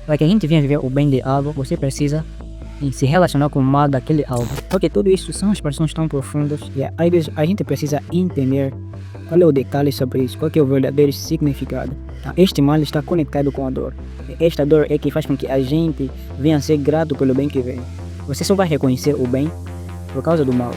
Para que a gente venha viver o bem de algo, você precisa se relacionar com o mal daquele algo. Porque tudo isso são expressões tão profundas e às vezes a gente precisa entender qual é o detalhe sobre isso, qual é o verdadeiro significado. Este mal está conectado com a dor. Esta dor é que faz com que a gente venha ser grato pelo bem que vem. Você só vai reconhecer o bem por causa do mal.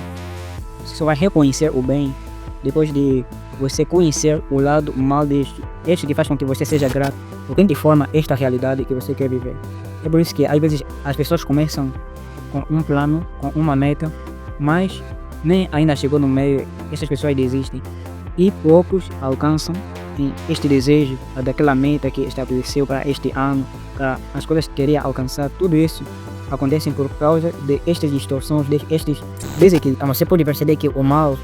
Você só vai reconhecer o bem depois de você conhecer o lado mal deste. Este que faz com que você seja grato, porque de forma esta realidade que você quer viver. É por isso que às vezes as pessoas começam com um plano, com uma meta, mas nem ainda chegou no meio, essas pessoas desistem. E poucos alcançam este desejo daquela meta que estabeleceu para este ano, para as coisas que queria alcançar. Tudo isso acontece por causa de estas distorções, de estes desequilíbrios. Você pode perceber que o mal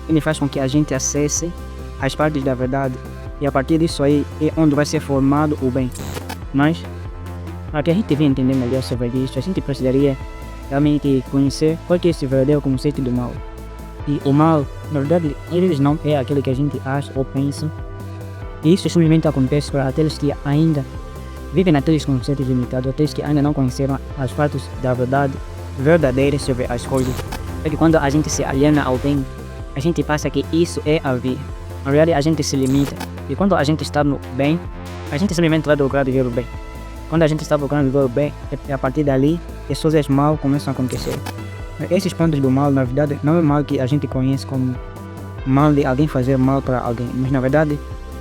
ele faz com que a gente acesse as partes da verdade e a partir disso aí é onde vai ser formado o bem. Mas para que a gente venha entender melhor sobre isso, a gente precisaria realmente conhecer qual que é esse verdadeiro conceito do mal. E o mal, na verdade, eles não é aquele que a gente acha ou pensa. E isso simplesmente acontece para aqueles que ainda vivem naqueles conceitos limitados, aqueles que ainda não conheceram as partes da verdade verdadeira sobre as coisas. Porque quando a gente se aliena ao bem, a gente pensa que isso é a vida. Na verdade, a gente se limita. E quando a gente está no bem, a gente simplesmente vai procurar viver o bem. Quando a gente está procurando viver o bem, a partir dali, as coisas mal começam a acontecer. Esses pontos do mal, na verdade, não é mal que a gente conhece como mal de alguém fazer mal para alguém, mas na verdade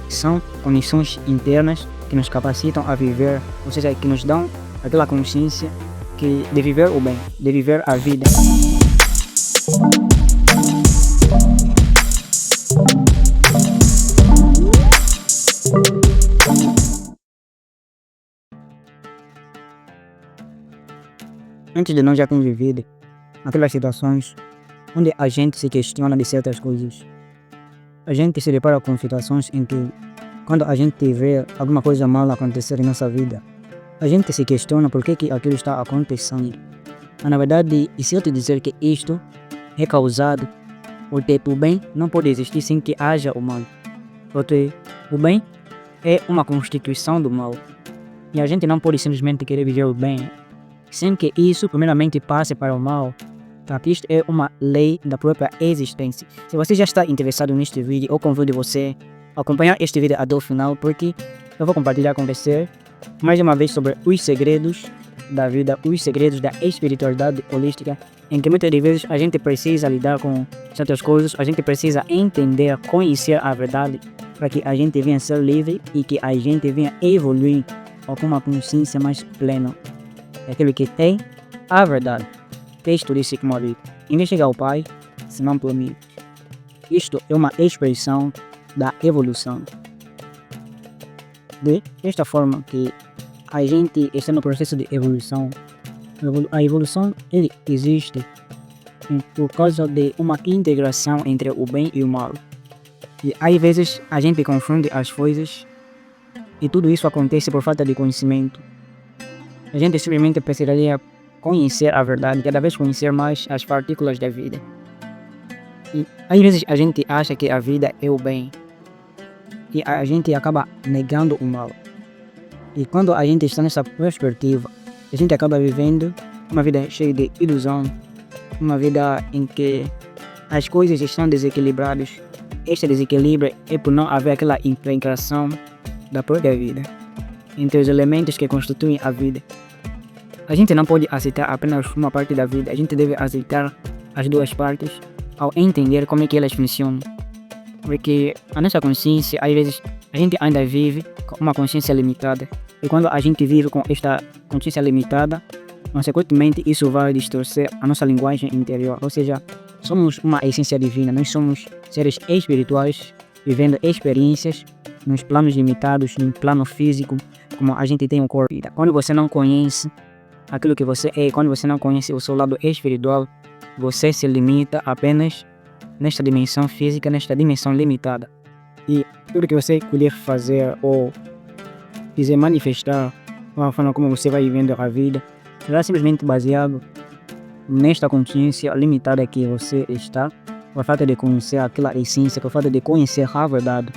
são condições internas que nos capacitam a viver, ou seja, que nos dão aquela consciência de viver o bem, de viver a vida. Antes de nós já termos vivido aquelas situações onde a gente se questiona de certas coisas, a gente se depara com situações em que quando a gente vê alguma coisa mal acontecer em nossa vida, a gente se questiona por que aquilo está acontecendo. Mas na verdade, e se eu te dizer que isto é causado porque o bem não pode existir sem que haja o mal. Porque o bem é uma constituição do mal. E a gente não pode simplesmente querer viver o bem sem que isso primeiramente passe para o mal. Tá? Isto é uma lei da própria existência. Se você já está interessado neste vídeo, eu convido você a acompanhar este vídeo até o final, porque eu vou compartilhar com você mais uma vez sobre os segredos da vida, os segredos da espiritualidade holística, em que muitas vezes a gente precisa lidar com certas coisas, a gente precisa entender, conhecer a verdade, para que a gente venha ser livre e que a gente venha evoluir com uma consciência mais plena. É aquele que tem a verdade. Texto disse que morre. Investiga ao Pai, se não por mim. Isto é uma expressão da evolução. Desta forma que a gente está no processo de evolução. A evolução ele existe por causa de uma integração entre o bem e o mal. E às vezes a gente confunde as coisas e tudo isso acontece por falta de conhecimento. A gente simplesmente precisaria conhecer a verdade, cada vez conhecer mais as partículas da vida. E às vezes a gente acha que a vida é o bem e a gente acaba negando o mal. E quando a gente está nessa perspectiva, a gente acaba vivendo uma vida cheia de ilusão, uma vida em que as coisas estão desequilibradas. Este desequilíbrio é por não haver aquela integração da própria vida entre os elementos que constituem a vida. A gente não pode aceitar apenas uma parte da vida, a gente deve aceitar as duas partes ao entender como é que elas funcionam. Porque a nossa consciência, às vezes, a gente ainda vive com uma consciência limitada. E quando a gente vive com esta consciência limitada, consequentemente isso vai distorcer a nossa linguagem interior. Ou seja, somos uma essência divina, nós somos seres espirituais vivendo experiências nos planos limitados, no plano físico, como a gente tem um corpo. Quando você não conhece aquilo que você é, quando você não conhece o seu lado espiritual, você se limita apenas nesta dimensão física, nesta dimensão limitada. E tudo que você escolher fazer ou quiser manifestar, a forma como você vai vivendo a vida, será simplesmente baseado nesta consciência limitada que você está, por falta de conhecer aquela essência, por falta de conhecer a verdade.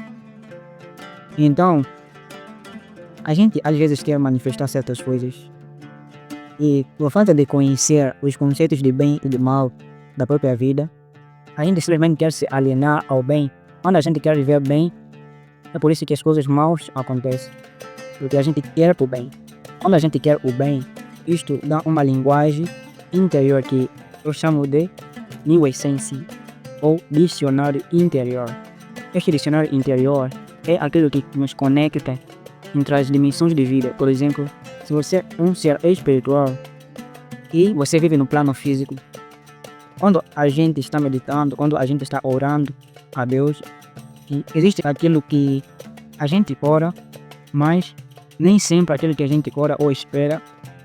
Então, A gente às vezes quer manifestar certas coisas e por falta de conhecer os conceitos de bem e de mal da própria vida, a gente simplesmente quer se alienar ao bem. Quando a gente quer viver bem, é por isso que as coisas maus acontecem, porque a gente quer o bem. Quando a gente quer o bem, isto dá uma linguagem interior que eu chamo de língua essência ou dicionário interior. Este dicionário interior é aquilo que nos conecta entre as dimensões de vida. Por exemplo, se você é um ser espiritual e você vive no plano físico, quando a gente está meditando, quando a gente está orando a Deus, existe aquilo que a gente ora, mas nem sempre aquilo que a gente ora ou espera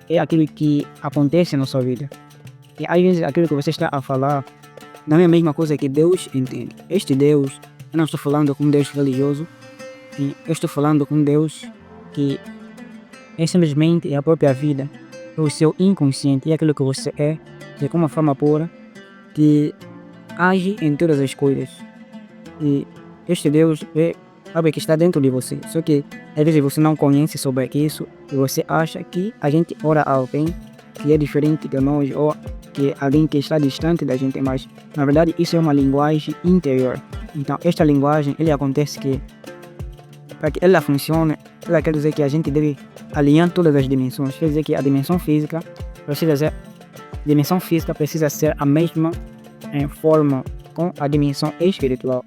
é aquilo que acontece na sua vida. E às vezes aquilo que você está a falar não é a mesma coisa que Deus entende. Este Deus, eu não estou falando com um Deus religioso, eu estou falando com um Deus que é simplesmente a própria vida, é o seu inconsciente, é aquilo que você é de uma forma pura, que age em todas as coisas. E este Deus é algo que está dentro de você, só que às vezes você não conhece sobre isso e você acha que a gente ora a alguém que é diferente de nós ou que alguém que está distante da gente, mas na verdade isso é uma linguagem interior. Então esta linguagem, ele acontece que para que ela funcione, ela quer dizer que a gente deve alinhar todas as dimensões, quer dizer que a dimensão física precisa ser a mesma forma com a dimensão espiritual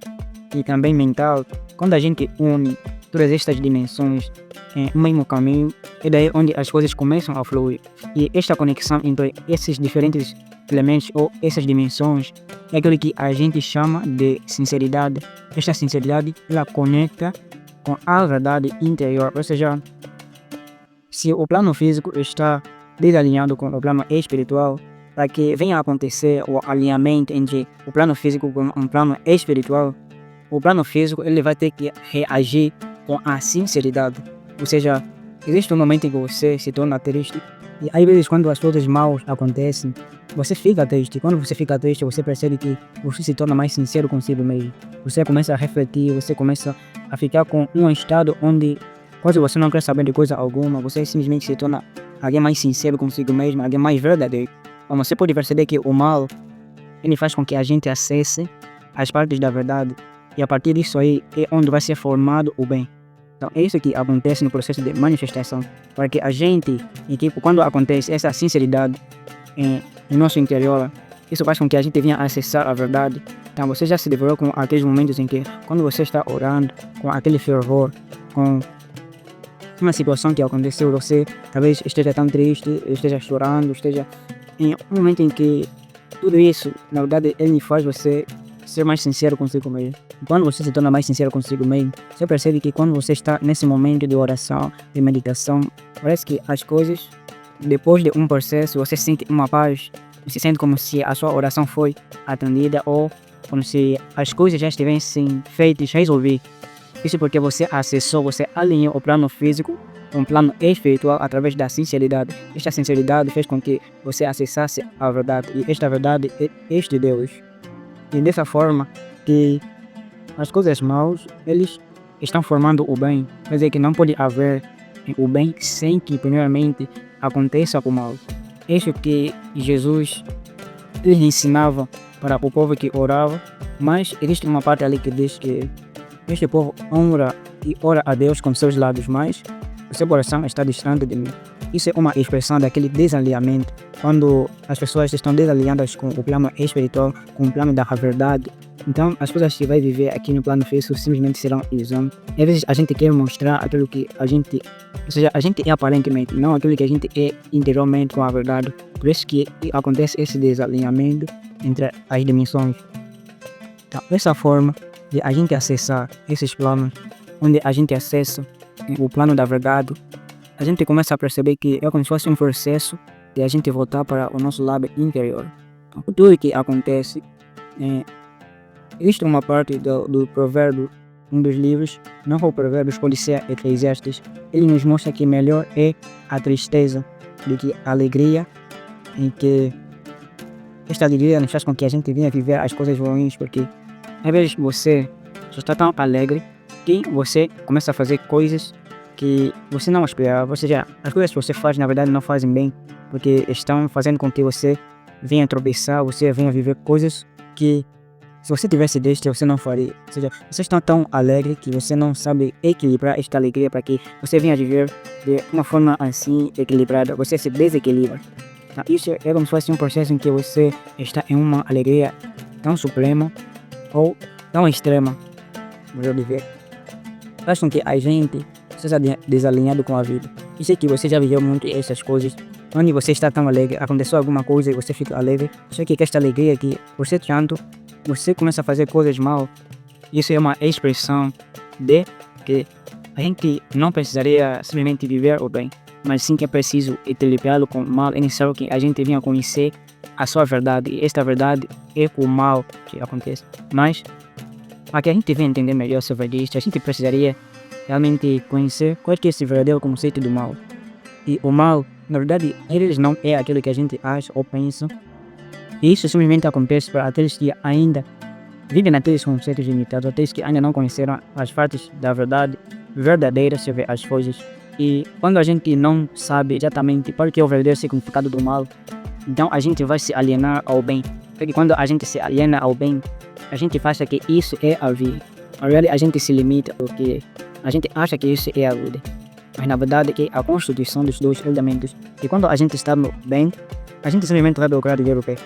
e também mental. Quando a gente une todas estas dimensões em um mesmo caminho, é daí onde as coisas começam a fluir. E esta conexão entre esses diferentes elementos ou essas dimensões é aquilo que a gente chama de sinceridade. Esta sinceridade, ela conecta com a verdade interior, ou seja, se o plano físico está desalinhado com o plano espiritual, para que venha a acontecer o alinhamento entre o plano físico com um plano espiritual, o plano físico ele vai ter que reagir com a sinceridade. Ou seja, existe um momento em que você se torna triste e às vezes quando as coisas maus acontecem, você fica triste. Quando você fica triste, você percebe que você se torna mais sincero consigo mesmo. Você começa a refletir, você começa a ficar com um estado onde quase você não quer saber de coisa alguma, você simplesmente se torna alguém mais sincero consigo mesmo, alguém mais verdadeiro. Então você pode perceber que o mal, ele faz com que a gente acesse as partes da verdade e a partir disso aí é onde vai ser formado o bem. Então é isso que acontece no processo de manifestação, porque a gente, e tipo, quando acontece essa sinceridade no nosso interior, isso faz com que a gente venha acessar a verdade. Então você já se devorou com aqueles momentos em que quando você está orando com aquele fervor, com uma situação que aconteceu, você talvez esteja tão triste, esteja chorando, esteja em um momento em que tudo isso, na verdade, ele faz você ser mais sincero consigo mesmo. Quando você se torna mais sincero consigo mesmo, você percebe que quando você está nesse momento de oração, de meditação, parece que as coisas, depois de um processo, você sente uma paz, você sente como se a sua oração foi atendida ou como se as coisas já estivessem feitas, resolvidas. Isso porque você acessou, você alinhou o plano físico com o plano espiritual através da sinceridade. Esta sinceridade fez com que você acessasse a verdade. E esta verdade é este Deus. E dessa forma que as coisas maus, eles estão formando o bem. Quer dizer que não pode haver o bem sem que primeiramente aconteça o mal. Isso que Jesus ele ensinava para o povo que orava. Mas existe uma parte ali que diz que este povo honra e ora a Deus com seus lábios, mas o seu coração está distante de mim. Isso é uma expressão daquele desalinhamento, quando as pessoas estão desalinhadas com o plano espiritual, com o plano da verdade. Então, as coisas que vai viver aqui no plano físico simplesmente serão ilusão. Às vezes a gente quer mostrar aquilo que a gente, ou seja, a gente é aparentemente, não aquilo que a gente é interiormente com a verdade. Por isso que acontece esse desalinhamento entre as dimensões. Então, dessa forma de a gente acessar esses planos, onde a gente acessa o plano da verdade, a gente começa a perceber que é como se fosse um processo de a gente voltar para o nosso lado interior. Então, tudo que acontece, existe uma parte do provérbio, um dos livros, não é o provérbios, pode ser Eclesiastes, ele nos mostra que melhor é a tristeza do que a alegria, em que esta alegria nos faz com que a gente venha viver as coisas ruins, porque às vezes você só está tão alegre que você começa a fazer coisas que você não esperava. Ou seja, as coisas que você faz na verdade não fazem bem, porque estão fazendo com que você venha tropeçar, você venha viver coisas que se você tivesse deste, você não faria. Ou seja, você está tão alegre que você não sabe equilibrar esta alegria para que você venha viver de uma forma assim equilibrada. Você se desequilibra. Tá? Isso é como se fosse um processo em que você está em uma alegria tão suprema ou tão extrema, melhor dizer. Faz com que a gente seja desalinhado com a vida. Eu sei que você já viveu muito essas coisas. Onde você está tão alegre, aconteceu alguma coisa e você fica alegre. Só que esta alegria aqui, você tanto, você começa a fazer coisas mal. Isso é uma expressão de que a gente não precisaria simplesmente viver o bem, mas sim que é preciso equilibrá-lo com o mal. É necessário que a gente venha conhecer a sua verdade. E esta verdade é o mal que acontece. Mas, para que a gente venha entender melhor sobre isto, a gente precisaria realmente conhecer qual é esse verdadeiro conceito do mal. E o mal, na verdade, eles não é aquilo que a gente acha ou pensa. E isso simplesmente acontece para aqueles que ainda vivem naqueles conceitos limitados, aqueles que ainda não conheceram as partes da verdade verdadeira sobre as coisas. E quando a gente não sabe exatamente qual que é o verdadeiro significado do mal, então a gente vai se alienar ao bem. Porque quando a gente se aliena ao bem, a gente acha que isso é a vida. Na verdade, a gente se limita porque a gente acha que isso é a vida. Mas na verdade é a constituição dos dois elementos. E quando a gente está no bem, a gente simplesmente vai procurar viver o bem.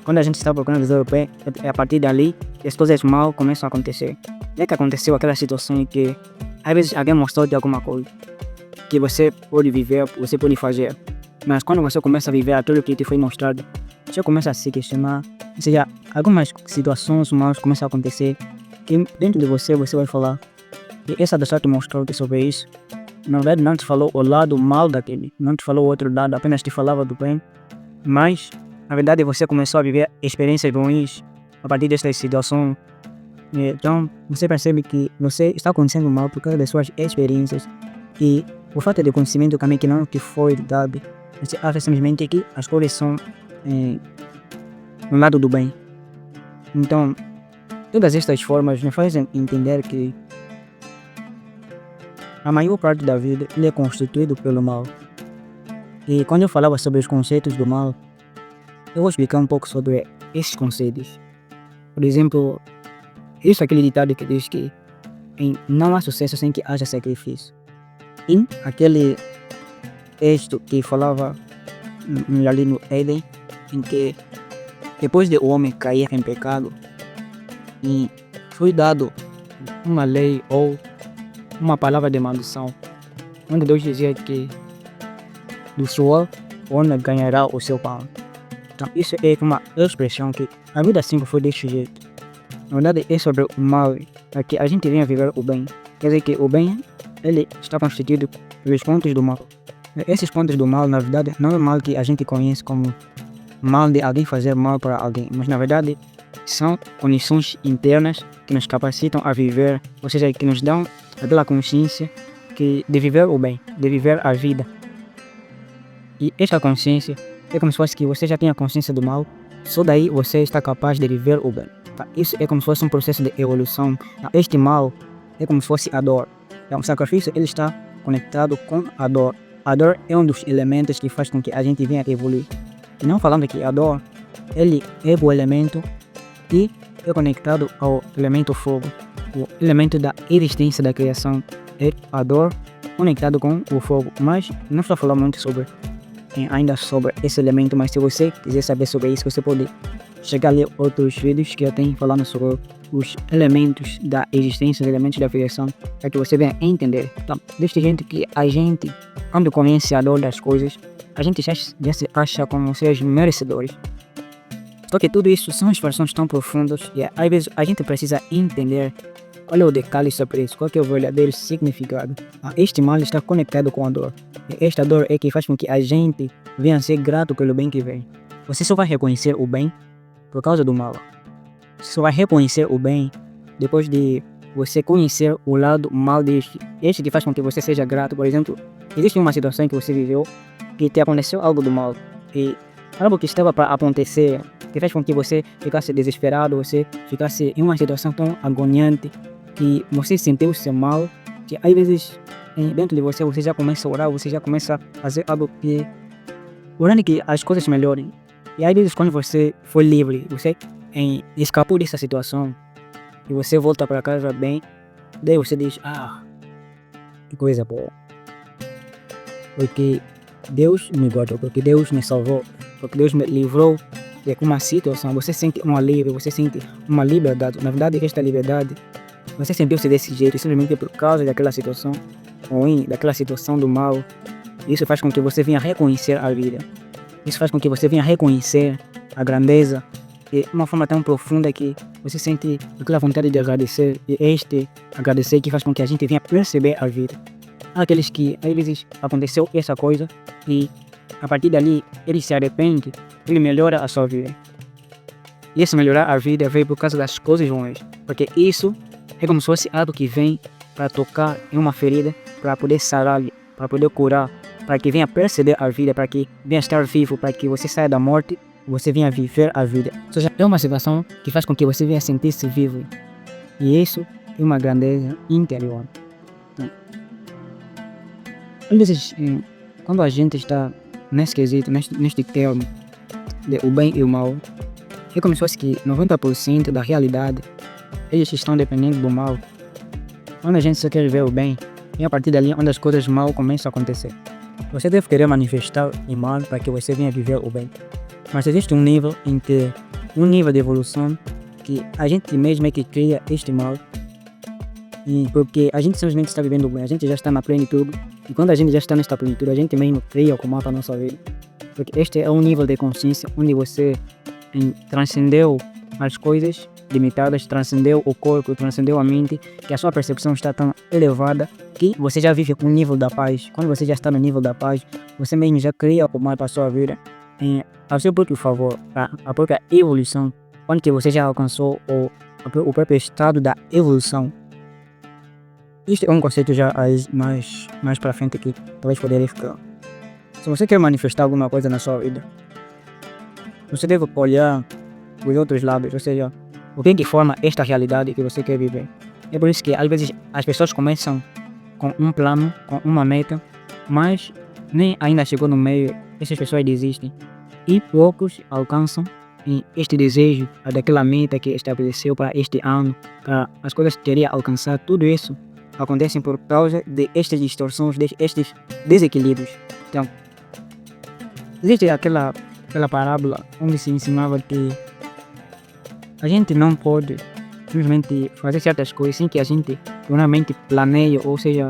Quando a gente está procurando viver o bem, é a partir dali que as coisas mal começam a acontecer. É que aconteceu aquela situação em que às vezes alguém mostrou de alguma coisa que você pode viver, você pode fazer. Mas quando você começa a viver aquilo que te foi mostrado, você começa a se questionar. Ou seja, algumas situações mal começam a acontecer que dentro de você vai falar. E essa pessoa te mostrou sobre isso. Na verdade não te falou o lado mal daquele, não te falou o outro lado, apenas te falava do bem. Mas, na verdade, você começou a viver experiências ruins a partir desta situação. Então, você percebe que você está acontecendo mal por causa das suas experiências. E por falta de conhecimento também que não te foi dado, você acha simplesmente que as coisas são no lado do bem. Então, todas estas formas me fazem entender que a maior parte da vida ele é constituído pelo mal. E quando eu falava sobre os conceitos do mal, eu vou explicar um pouco sobre esses conceitos. Por exemplo, isso é aquele ditado que diz que não há sucesso sem que haja sacrifício. E aquele texto que falava ali no Éden, em que depois de o homem cair em pecado, e foi dado uma lei ou uma palavra de maldição, onde Deus dizia que do suor o homem ganhará o seu pão. Então isso é uma expressão que a vida sempre foi desse jeito. Na verdade é sobre o mal, para que a gente venha viver o bem. Quer dizer que o bem, ele está constituído pelos pontos do mal. Esses pontos do mal, na verdade, não é o mal que a gente conhece como mal de alguém fazer mal para alguém, mas na verdade são condições internas que nos capacitam a viver, ou seja, que nos dão aquela consciência de viver o bem, de viver a vida. E esta consciência é como se fosse que você já tem a consciência do mal, só daí você está capaz de viver o bem. Tá? Isso é como se fosse um processo de evolução. Tá? Este mal é como se fosse a dor. Então, o sacrifício ele está conectado com a dor. A dor é um dos elementos que faz com que a gente venha evoluir. E não falando que a dor, ele é o elemento que é conectado ao elemento fogo. O elemento da existência da criação é a dor conectado com o fogo. Mas não estou falando muito ainda sobre esse elemento, mas se você quiser saber sobre isso, você pode chegar a ler outros vídeos que eu tenho falando sobre os elementos da existência, os elementos da criação, para que você venha entender. Então, deste jeito que a gente, quando conhece a dor das coisas, a gente já se acha como seres merecedores. Só que tudo isso são expressões tão profundas e às vezes a gente precisa entender qual é o detalhe sobre isso, qual é o verdadeiro significado. Este mal está conectado com a dor. E esta dor é que faz com que a gente venha a ser grato pelo bem que vem. Você só vai reconhecer o bem por causa do mal. Você só vai reconhecer o bem depois de você conhecer o lado mal deste. Este que faz com que você seja grato. Por exemplo, existe uma situação que você viveu que te aconteceu algo do mal. E algo que estava para acontecer que fez com que você ficasse desesperado, você ficasse em uma situação tão agoniante que você sentiu-se mal que às vezes dentro de você, você já começa a orar, você já começa a fazer algo que orando que as coisas melhorem. E às vezes quando você for livre, você escapou dessa situação e você volta para casa bem, daí você diz, que coisa boa. Porque Deus me guardou, porque Deus me salvou, porque Deus me livrou de uma situação. Você sente um alívio, você sente uma liberdade. Na verdade, esta liberdade, você sentiu-se desse jeito simplesmente por causa daquela situação ruim, daquela situação do mal. Isso faz com que você venha reconhecer a vida. Isso faz com que você venha reconhecer a grandeza de uma forma tão profunda que você sente aquela vontade de agradecer. E agradecer que faz com que a gente venha perceber a vida. Há aqueles que às vezes aconteceu essa coisa e a partir dali ele se arrepende, ele melhora a sua vida. E esse melhorar a vida veio por causa das coisas ruins. Porque isso é como se fosse algo que vem para tocar em uma ferida, para poder sarar, para poder curar, para que venha perceber a vida, para que venha estar vivo, para que você saia da morte e você venha viver a vida. Ou seja, é uma situação que faz com que você venha sentir-se vivo. E isso é uma grandeza interior. Às vezes, quando a gente está nesse quesito, neste termo, de o bem e o mal, é como se fosse que 90% da realidade, eles estão dependendo do mal. Quando a gente só quer ver o bem, é a partir dali onde as coisas mal começam a acontecer. Você deve querer manifestar o mal para que você venha viver o bem. Mas existe um nível de evolução que a gente mesmo é que cria este mal. E porque a gente simplesmente está vivendo o bem, a gente já está na plenitude. E quando a gente já está nesta plenitude, a gente mesmo cria o mal para a nossa vida. Porque este é um nível de consciência onde você transcendeu as coisas limitadas, transcendeu o corpo, transcendeu a mente, que a sua percepção está tão elevada que você já vive um nível da paz. Quando você já está no nível da paz, você mesmo já cria o mal para a sua vida ao seu próprio favor, a própria evolução, onde você já alcançou o próprio estado da evolução. Isto é um conceito já mais para frente que talvez poderia ficar. Se você quer manifestar alguma coisa na sua vida, você deve olhar os outros lados, ou seja, o que forma esta realidade que você quer viver. É por isso que às vezes as pessoas começam com um plano, com uma meta, mas nem ainda chegou no meio, essas pessoas desistem. E poucos alcançam este desejo, daquela meta que estabeleceu para este ano, para as coisas que queria alcançar. Tudo isso acontece por causa de estas distorções, destes desequilíbrios. Então, existe aquela parábola onde se ensinava que a gente não pode simplesmente fazer certas coisas sem que a gente realmente planeie, ou seja,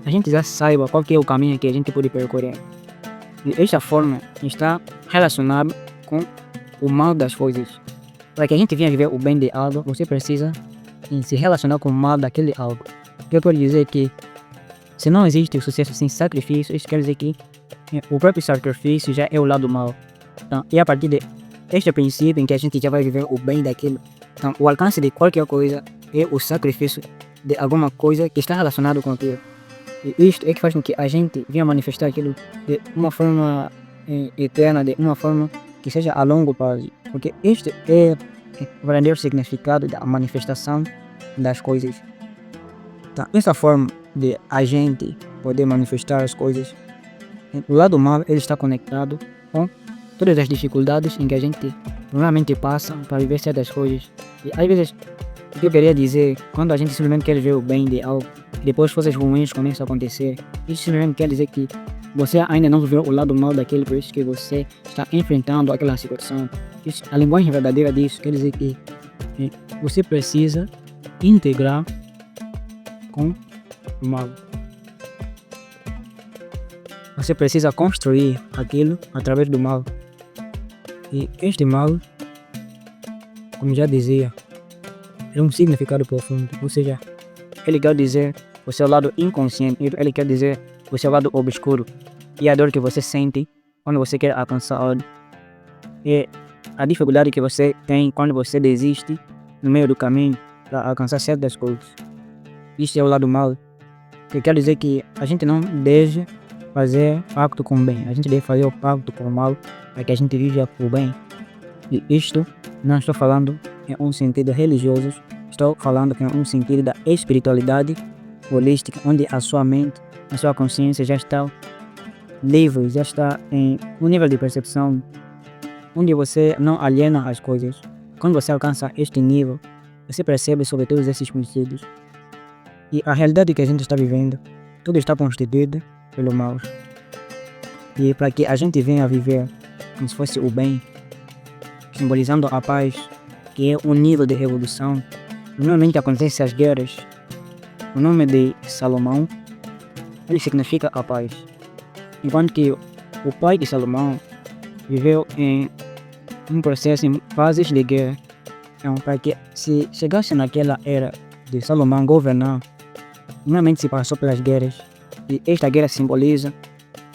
a gente já saiba qual que é o caminho que a gente pode percorrer. E esta forma está relacionada com o mal das coisas. Para que a gente venha viver o bem de algo, você precisa se relacionar com o mal daquele algo. O que eu quero dizer é que se não existe o sucesso sem sacrifício, isso quer dizer que o próprio sacrifício já é o lado mal. Então, e a partir de este princípio em que a gente já vai viver o bem daquilo. Então, o alcance de qualquer coisa é o sacrifício de alguma coisa que está relacionado com aquilo. E isto é que faz com que a gente venha manifestar aquilo de uma forma eterna, de uma forma que seja a longo prazo. Porque este é o verdadeiro significado da manifestação das coisas. Então, essa forma de a gente poder manifestar as coisas, o lado mal ele está conectado com todas as dificuldades em que a gente normalmente passa para viver certas coisas. E às vezes, o que eu queria dizer, quando a gente simplesmente quer ver o bem de algo, depois coisas ruins começam a acontecer, isso simplesmente quer dizer que você ainda não viveu o lado mal daquilo, por isso que você está enfrentando aquela situação. Isso, a linguagem verdadeira disso quer dizer que você precisa integrar com o mal. Você precisa construir aquilo através do mal. E este mal, como já dizia, é um significado profundo. Ou seja, ele quer dizer o seu lado inconsciente, ele quer dizer o seu lado obscuro. E a dor que você sente quando você quer alcançar algo. E a dificuldade que você tem quando você desiste no meio do caminho para alcançar certas coisas. Isso é o lado mal. Que quer dizer que a gente não deve fazer pacto com o bem. A gente deve fazer o pacto com o mal para que a gente viva o bem. E isto não estou falando em um sentido religioso. Estou falando em um sentido da espiritualidade holística, onde a sua mente, a sua consciência já está livre, já está em um nível de percepção onde você não aliena as coisas. Quando você alcança este nível, você percebe sobre todos esses princípios. E a realidade que a gente está vivendo, tudo está constituído pelo mal. E para que a gente venha viver como se fosse o bem, simbolizando a paz, que é um nível de revolução, normalmente acontecem as guerras. O nome de Salomão, ele significa a paz. Enquanto que o pai de Salomão viveu em um processo em fases de guerra. Então, para que se chegasse naquela era de Salomão governar, normalmente se passou pelas guerras. E esta guerra simboliza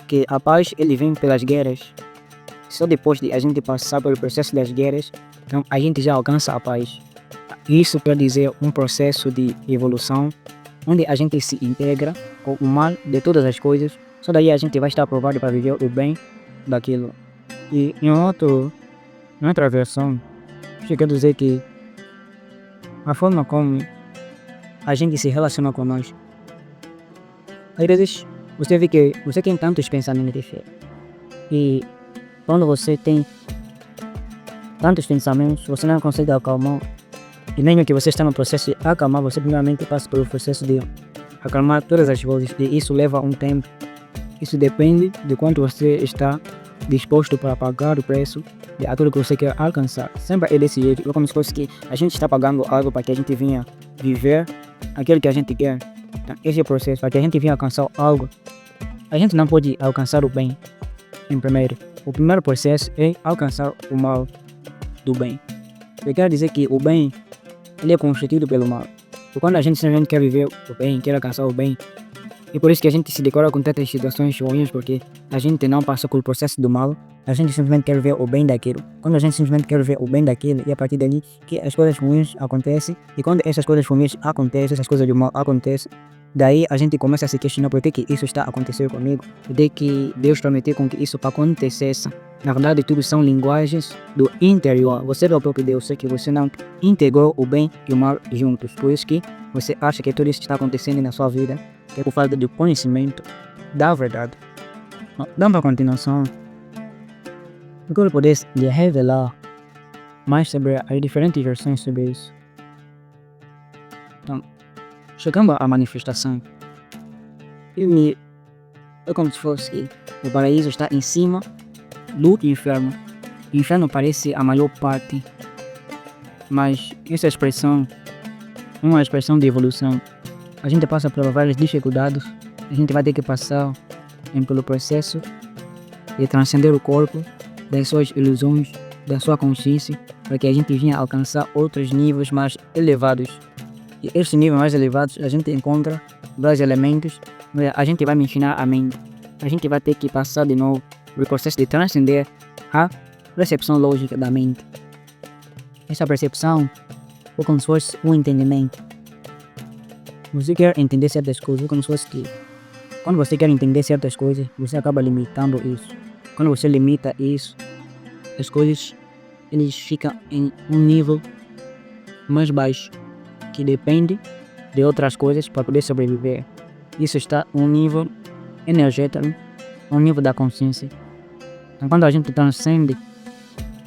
que a paz ele vem pelas guerras. Só depois de a gente passar pelo processo das guerras, então a gente já alcança a paz. Isso quer dizer um processo de evolução, onde a gente se integra com o mal de todas as coisas. Só daí a gente vai estar aprovado para viver o bem daquilo. E em outra versão, eu quero dizer que a forma como a gente se relaciona com nós. Às vezes, você vê que você tem tantos pensamentos de fé. E quando você tem tantos pensamentos, você não consegue acalmar. E mesmo que você está no processo de acalmar, você primeiramente passa pelo processo de acalmar todas as vozes. E isso leva um tempo. Isso depende de quanto você está disposto para pagar o preço de aquilo que você quer alcançar. Sempre é desse jeito. É como se fosse que a gente está pagando algo para que a gente venha viver aquilo que a gente quer. Então, esse é o processo. Para que a gente venha alcançar algo, a gente não pode alcançar o bem em primeiro. O primeiro processo é alcançar o mal do bem. Eu quero dizer que o bem ele é constituído pelo mal. E quando a gente simplesmente quer viver o bem, quer alcançar o bem, e por isso que a gente se decora com tantas situações ruins, porque a gente não passa pelo processo do mal, a gente simplesmente quer ver o bem daquilo. Quando a gente simplesmente quer ver o bem daquilo, e a partir dali que as coisas ruins acontecem, e quando essas coisas ruins acontecem, essas coisas do mal acontecem, daí a gente começa a se questionar por que isso está acontecendo comigo, por que Deus prometeu com que isso acontecesse. Na verdade, tudo são linguagens do interior. Você é o próprio Deus, sei que você não integrou o bem e o mal juntos. Por isso que você acha que tudo isso está acontecendo na sua vida é por falta de conhecimento da verdade. Dando a continuação, eu quero poder lhe revelar mais sobre as diferentes versões sobre isso. Então, chegando à manifestação, é como se fosse o paraíso está em cima do inferno. O inferno parece a maior parte, mas essa expressão é uma expressão de evolução. A gente passa por várias dificuldades, a gente vai ter que passar pelo processo de transcender o corpo, das suas ilusões, da sua consciência, para que a gente venha alcançar outros níveis mais elevados. E esses níveis mais elevados a gente encontra vários elementos, a gente vai mencionar a mente. A gente vai ter que passar de novo pelo processo de transcender a percepção lógica da mente. Essa percepção é como se fosse um entendimento. Você quer entender certas coisas, como se fosse que quando você quer entender certas coisas, você acaba limitando isso. Quando você limita isso, as coisas eles ficam em um nível mais baixo, que depende de outras coisas para poder sobreviver. Isso está um nível energético, um nível da consciência. Então, quando a gente transcende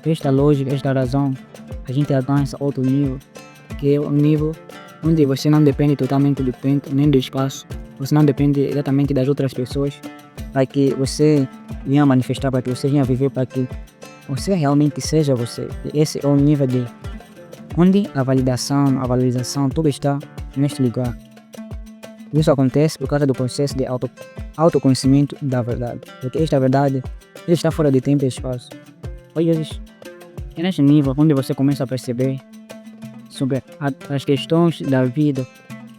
esta lógica, esta razão, a gente alcança outro nível, que é um nível onde você não depende totalmente do tempo nem do espaço, você não depende exatamente das outras pessoas, para que você venha manifestar, para que você venha viver, para que você realmente seja você. Esse é o nível de onde a validação, a valorização, tudo está neste lugar. Isso acontece por causa do processo de autoconhecimento da verdade, porque esta verdade está fora de tempo e espaço. Às vezes, é neste nível onde você começa a perceber sobre as questões da vida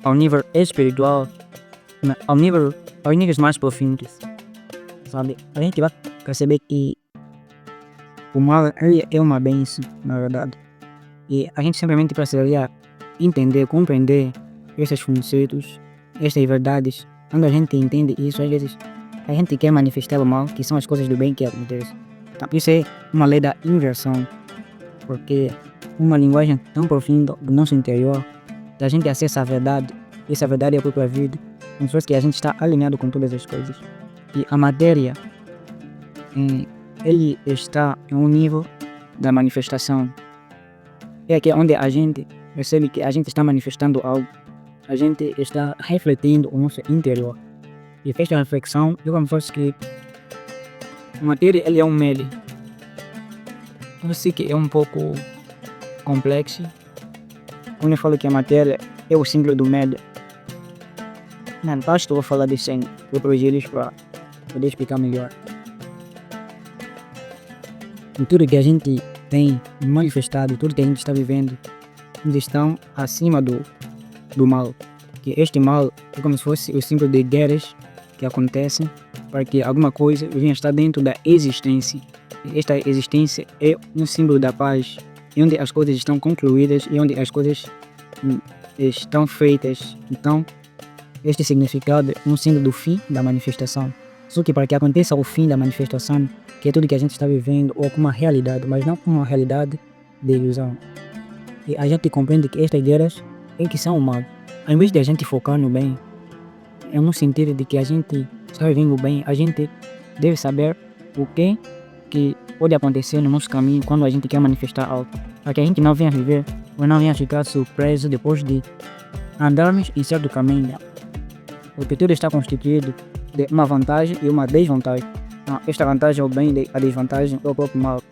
ao nível espiritual, aos níveis mais profundos, sabe? A gente vai perceber que o mal é uma bênção, na verdade. E a gente simplesmente precisaria entender, compreender esses conceitos, estas verdades. Quando a gente entende isso, às vezes a gente quer manifestar o mal, que são as coisas do bem que acontecem. Então, isso é uma lei da inversão, porque uma linguagem tão profunda do nosso interior, da gente acessa a verdade, essa verdade é a própria vida, como se fosse que a gente está alinhado com todas as coisas. E a matéria, ele está em um nível da manifestação. É aqui onde a gente percebe que a gente está manifestando algo. A gente está refletindo o nosso interior. E esta reflexão é como se fosse que a matéria ele é um meio. Eu sei que é um pouco complexo. Quando eu falo que a matéria é o símbolo do medo, não basta eu falar disso em outros gírias para poder explicar melhor. E tudo que a gente tem manifestado, tudo que a gente está vivendo, eles estão acima do mal. Que este mal é como se fosse o símbolo de guerras que acontecem para que alguma coisa venha estar dentro da existência. E esta existência é um símbolo da paz, onde as coisas estão concluídas e onde as coisas estão feitas. Então, este significado é um símbolo do fim da manifestação. Só que para que aconteça o fim da manifestação, que é tudo que a gente está vivendo, ou como uma realidade, mas não como uma realidade de ilusão. E a gente compreende que estas guerras é que são o mal. Ao invés de a gente focar no bem, é no sentido de que a gente está vivendo o bem, a gente deve saber o que pode acontecer no nosso caminho quando a gente quer manifestar algo. Para que a gente não venha viver, ou não venha ficar surpreso depois de andarmos em certo caminho. Porque tudo está constituído de uma vantagem e uma desvantagem. Esta vantagem é o bem e a desvantagem é o próprio mal.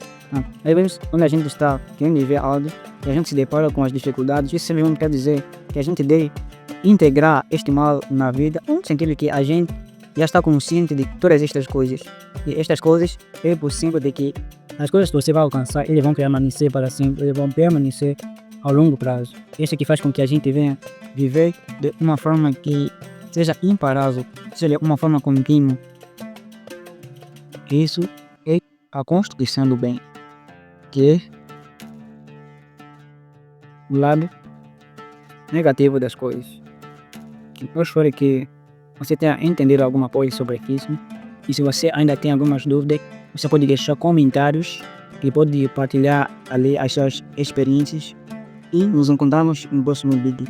Às vezes, quando a gente está querendo viver algo e a gente se depara com as dificuldades, isso simplesmente quer dizer que a gente deve integrar este mal na vida, no sentido que a gente já está consciente de todas estas coisas. E estas coisas é possível de que as coisas que você vai alcançar, eles vão permanecer para sempre, eles vão permanecer ao longo prazo. Isso que faz com que a gente venha viver de uma forma que seja imparável, seja uma forma contínua. Isso é a constituição do bem, que é o lado negativo das coisas. Eu espero que você tenha entendido alguma coisa sobre isso. E se você ainda tem algumas dúvidas, você pode deixar comentários e pode partilhar ali as suas experiências. E nos encontramos no próximo vídeo.